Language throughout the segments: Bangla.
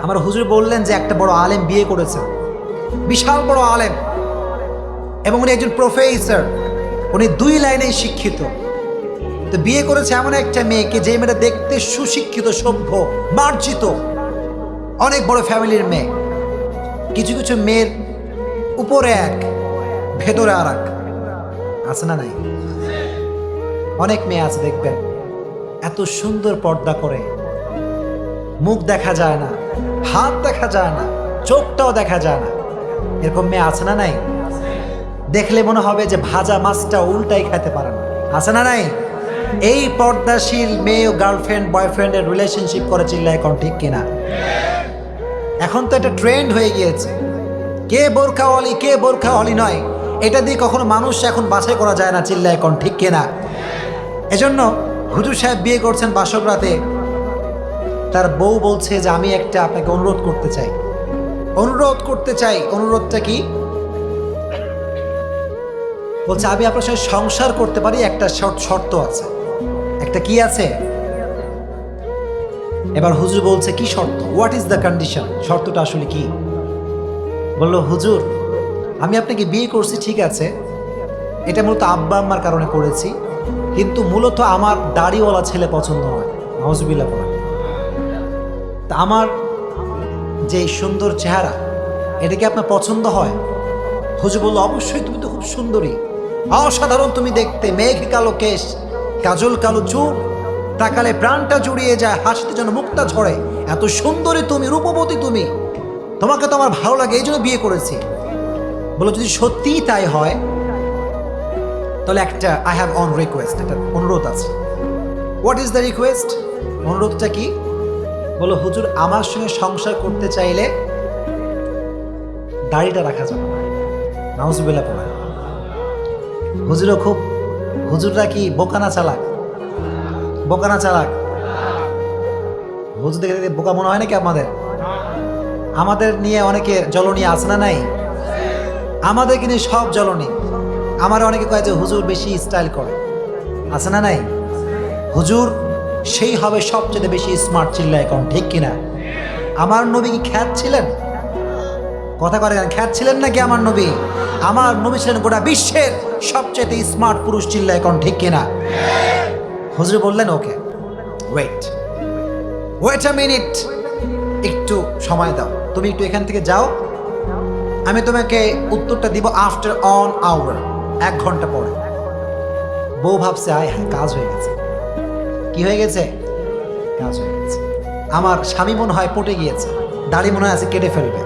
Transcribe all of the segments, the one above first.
আমার হুজুর বললেন যে একটা বড় আলেম বিয়ে করেছেন, বিশাল বড় আলেম, এবং উনি একজন প্রফেসর, উনি 2 লাইনেই শিক্ষিত। তো বিয়ে করেছে এমন একটা মেয়েকে, যে মেয়েটা দেখতে সুশিক্ষিত, সভ্য, মার্জিত, অনেক বড় ফ্যামিলির মেয়ে। কিছু কিছু মেয়ের উপরে এক, ভেতরে আর এক, আছে না নাই? অনেক মেয়ে আছে দেখবেন এত সুন্দর পর্দা করে, মুখ দেখা যায় না, হাত দেখা যায় না, চোখটাও দেখা যায় না, এরকম মেয়ে আছে না নাই? দেখলে মনে হবে যে ভাজা মাছটা উল্টাই খেতে পারে না, আছে না নাই? এই পর্দাশীল মেয়ে গার্লফ্রেন্ড বয়ফ্রেন্ডের রিলেশনশিপ করে, চিল্লায় এখন ঠিক কিনা? এখন তো এটা ট্রেন্ড হয়ে গিয়েছে, কে বোরখাওয়ালি কে বোরখাওয়ালি নয়, এটা দিয়ে কখনো মানুষ এখন বাছাই করা যায় না, চিল্লায় এখন ঠিক কিনা? এজন্য হুজুর সাহেব বিয়ে করছেন বাসর রাতে, তার বউ বলছে যে আমি একটা আপনাকে অনুরোধ করতে চাই। অনুরোধটা কি? বলছে আমি আপনার সঙ্গে সংসার করতে পারি, একটা শর্ত আছে। একটা কি আছে? এবার হুজুর বলছে কি শর্ত, হোয়াট ইজ দ্য কন্ডিশন, শর্তটা আসলে কি? বলল হুজুর আমি আপনাকে বিয়ে করছি ঠিক আছে, এটা মূলত আব্বা আম্মার কারণে করেছি, কিন্তু মূলত আমার দাড়িওয়ালা ছেলে পছন্দ হয়, নাউজুবিল্লাহ বলেন। তা আমার যে সুন্দর চেহারা, এটা কি আপনার পছন্দ হয়? হুজুর বলল অবশ্যই, তুমি তো খুব সুন্দরী, অসাধারণ তুমি দেখতে, মেঘ কালো কেশ, কাজল কালো চুল, তাকালে প্রাণটা জুড়িয়ে যায়, হাসিতে যেন মুখটা ঝরে, এত সুন্দরী তুমি, রূপবতী তুমি, তোমাকে তো আমার ভালো লাগে, এই জন্য বিয়ে করেছি। বলো যদি সত্যিই তাই হয় তাহলে একটা আই হ্যাভ অন রিকোয়েস্ট, একটা অনুরোধ আছে। What is the request? অনুরোধটা কি? বলো হুজুর আমার সঙ্গে সংসার করতে চাইলে দাড়িটা রাখা যাবে না, নাউজুবিল্লাহ পড়া। হুজুররা কি বোকানা চালাক? হুজুর দেখে বোকা মনে হয় নাকি আমাদের নিয়ে অনেকে জ্বলনি আছে না নাই? আমাদেরকে নিয়ে সব জ্বলনি। আমার অনেকে কয় যে হুজুর বেশি স্টাইল করে, আছে না নাই? হুজুর সেই হবে সবচেয়ে বেশি স্মার্ট, চিল্লা এখন ঠিক কিনা? আমার নবী কি খ্যাত ছিলেন? কথা করে খ্যাত ছিলেন নাকি আমার নবী? আমার নবী ছিলেন গোটা বিশ্বের সবচেয়ে স্মার্ট পুরুষ, চিল্লা এখন ঠিক কিনা? হুজুর বললেন ওকে ওয়েট আ মিনিট, একটু সময় দাও, তুমি একটু এখান থেকে যাও, আমি তোমাকে উত্তরটা দিব আফটার অন আওয়ার, 1 ঘন্টা পরে। বউ ভাবছে আয় হ্যাঁ কাজ হয়ে গেছে। কি হয়ে গেছে? কাজ হয়ে গেছে। আমার স্বামী মনে হয় পটে গিয়েছে, দাড়ি মনে হয় আছে কেটে ফেলবে।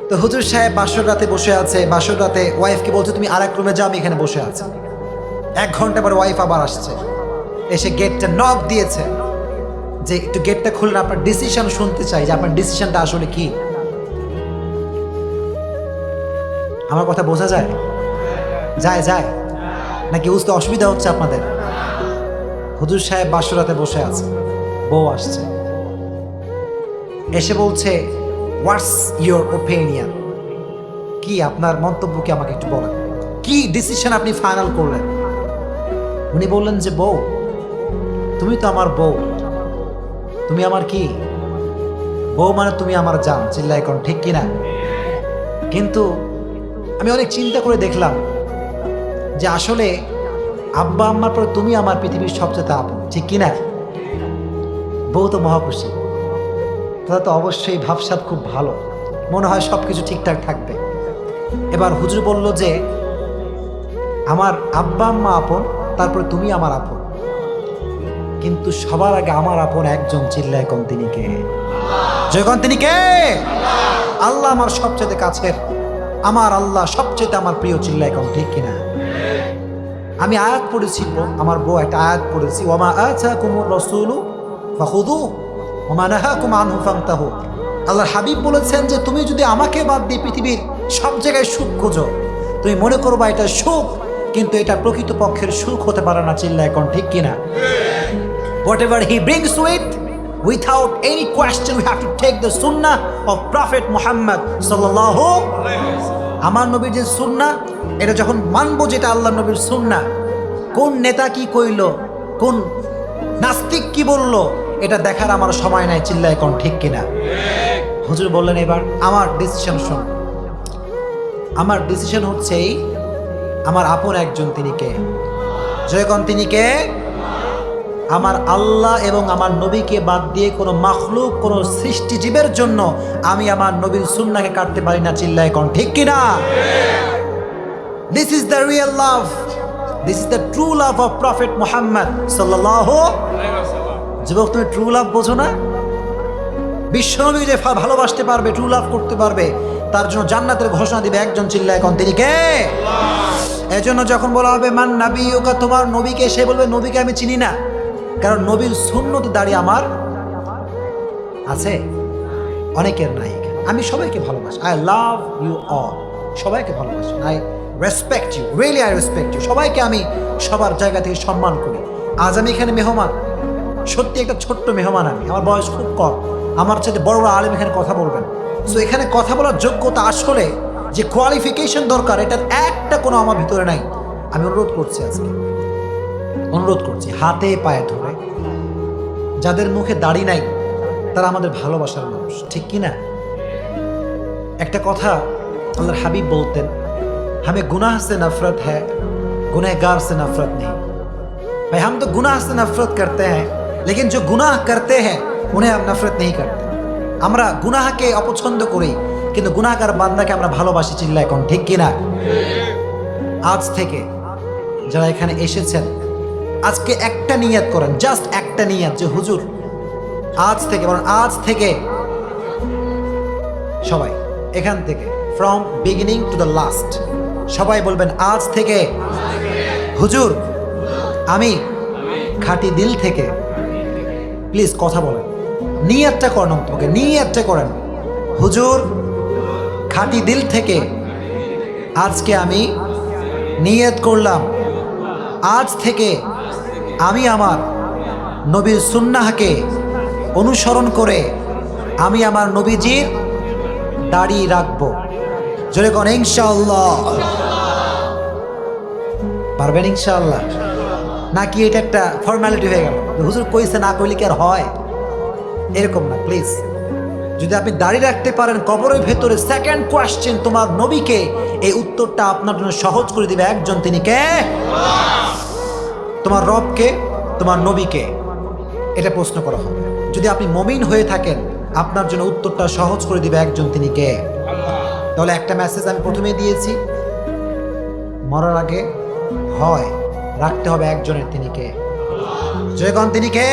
তো হুজুর সাহেব বাসর রাতে বসে আছে, বাসর রাতে ওয়াইফকে বলছে তুমি আরেক রুমে যাও, আমি এখানে বসে আছি। 1 ঘন্টা পরে ওয়াইফ আবার আসছে, এসে গেটটা নক দিয়েছে যে একটু গেটটা খুললে আপনার ডিসিশন শুনতে চাই, যে আপনার ডিসিশনটা আসলে কি। আমার কথা বোঝা যায়? যায় নাকি বুঝতে অসুবিধা হচ্ছে আপনাদের? হুজুর সাহেব বাসরাতে বসে আছে, বউ আসছে, এসে বলছে হোয়াটস ইয়োর ওপিনিয়ন, কি আপনার মন্তব্য, কি আমাকে একটু বলেন, কি ডিসিশন আপনি ফাইনাল করলেন? উনি বললেন যে বউ তুমি তো আমার বউ, তুমি আমার কি বউ, মানে তুমি আমার জান, চিল্লা এখন ঠিক কিনা? কিন্তু আমি অনেক চিন্তা করে দেখলাম যে আসলে আব্বা আম্মার পরে তুমি আমার পৃথিবীর সবচেয়ে আপন, ঠিক কিনা? বউ তো মহাখুশি, তাহলে তো অবশ্যই ভাবসাব খুব ভালো, মনে হয় সব কিছু ঠিকঠাক থাকবে। এবার হুজুর বলল যে আমার আব্বা আম্মা আপন, তারপরে তুমি আমার আপন, কিন্তু সবার আগে আমার আপন একজন, চিল্লায় কোন তিনি কে? যখন তিনি কে? আল্লাহ আমার সবচেয়ে কাছের, আমার আল্লাহ সবচেয়ে আমার প্রিয়, চিল্লায় কোন ঠিক কিনা? আমি আয়াত পড়েছি, আমার বউ একটা আয়াত পড়েছি, ওমা আতাকুমুর রাসূলু ফাখুযুহু ওমা নাহাকুম আনহু ফান্তাহু। আল্লাহর হাবিব বলেছেন যে তুমি যদি আমাকে বাদ দিয়ে পৃথিবীর সব জায়গায় সুখ খোঁজো, তুমি মনে করবা এটা সুখ, কিন্তু এটা প্রকৃত পক্ষের সুখ হতে পারে না, চিল্লায় কোন ঠিক কিনা? Whatever he brings to it, without any question, we have to take the sunnah of Prophet Muhammad sallallahu alaihi wasallam. আমার নবীর যে সুন্নাহ, এটা যখন মানবো যেটা আল্লাহ নবীর সুন্নাহ, কোন নেতা কি কইলো, কোন নাস্তিক কি বললো, এটা দেখার আমার সময় নাই, চিল্লায় কোন ঠিক কিনা? হুজুর বললেন এবার আমার ডিসিশন শোন। আমার ডিসিশন হচ্ছে আমার আপন একজন, তিনি কে? যখন তিনি কে? আমার আল্লাহ এবং আমার নবীকে বাদ দিয়ে কোনো মাখলুক, কোনো সৃষ্টিজীবের জন্য আমি আমার নবীর সুন্নাহকে কাটতে পারি না, চিল্লায় কোন ঠিক কিনা? This is the real love, this is the true love of prophet Muhammad সাল্লাল্লাহু আলাইহি ওয়াসাল্লাম। যুবক, তুমি ট্রু লাভ বোঝো না? বিশ্বনবী যে ভালোবাসতে পারবে, ট্রু লাভ করতে পারবে, তার জন্য জান্নাতের ঘোষণা দিবে একজন, চিল্লায় কোন তিনি কে? এজন্য যখন বলা হবে মান নাবিয়ুকা, তোমার নবীকে, সে বলবে নবীকে আমি চিনি না, কারণ নবীর সুন্নতে দাঁড়িয়ে আমার আছে, অনেকের নাই। আমি সবাইকে ভালোবাসি, আই লাভ ইউ অল, সবাইকে ভালোবাসি, I respect you, really I respect you, সবাইকে আমি সবার জায়গা থেকে সম্মান করি। আজ আমি এখানে মেহমান, সত্যি একটা ছোট্ট মেহমান আমি, আমার বয়স খুব কম, আমার চাইতে বড় বড় আলেম এখানে কথা বলবেন। সো এখানে কথা বলার যোগ্যতা আসলে যে কোয়ালিফিকেশন দরকার, এটার একটা কোনো আমার ভিতরে নাই। আমি অনুরোধ করছি, আজকে অনুরোধ করছি, হাতে পায়ে ধরে, যাদের মুখে দাড়ি নাই তারা আমাদের ভালোবাসার মানুষ, ঠিক কি না? একটা কথা আল্লাহর হাবিব বলতেন, हमें गुनाह से नफरत है, गुनहगार से नफरत नहीं। भाई हम तो गुनाह से नफरत करते हैं, लेकिन जो गुनाह करते हैं उन्हें हम नफरत नहीं करते। আমরা গুনাহকে অপছন্দ করি, কিন্তু গুনাহগার বান্দাকে আমরা ভালোবাসি, চিল্লায় কোন ঠিক কিনা? আজ থেকে যারা এখানে এসেছেন, আজকে একটা নিয়ত করেন, জাস্ট একটা নিয়ত, যে হুজুর আজ থেকে, বরং আজ থেকে সবাই এখান থেকে from beginning to the last সবাই বলবেন আজ থেকে হুজুর আমি খাঁটি দিল থেকে, প্লিজ কথা বলেন, নিয়তটা করেন, তোমাকে নিয়তটা করেন, হুজুর খাঁটি দিল থেকে আজকে আমি নিয়ত করলাম, আজ থেকে আমি আমার নবীর সুন্নাহকে অনুসরণ করে আমি আমার নবীজির দাড়ি রাখবো। জোরে কোন ইনশাআল্লাহ? পারবেন ইনশাআল্লাহ? নাকি এটা একটা ফর্মালিটি হয়ে গেল, হুজুর কইছে না কইলে কি আর হয়? এরকম না, প্লিজ। যদি আপনি দাড়ি রাখতে পারেন, কবরের ভেতরে সেকেন্ড কোয়েশ্চেন তোমার নবীকে, এই উত্তরটা আপনার জন্য সহজ করে দিবে একজন, তিনি কে? তোমার রবকে, তোমার নবীকে, এটা প্রশ্ন করা হবে। যদি আপনি মুমিন হয়ে থাকেন, আপনার জন্য উত্তরটা সহজ করে দিবে একজন, তিনি কে? তাহলে একটা মেসেজ আমি প্রথমেই দিয়েছি, মরার আগে হয় রাখতে হবে একজনের, তিনি কে? জয়গণ, তিনি কে?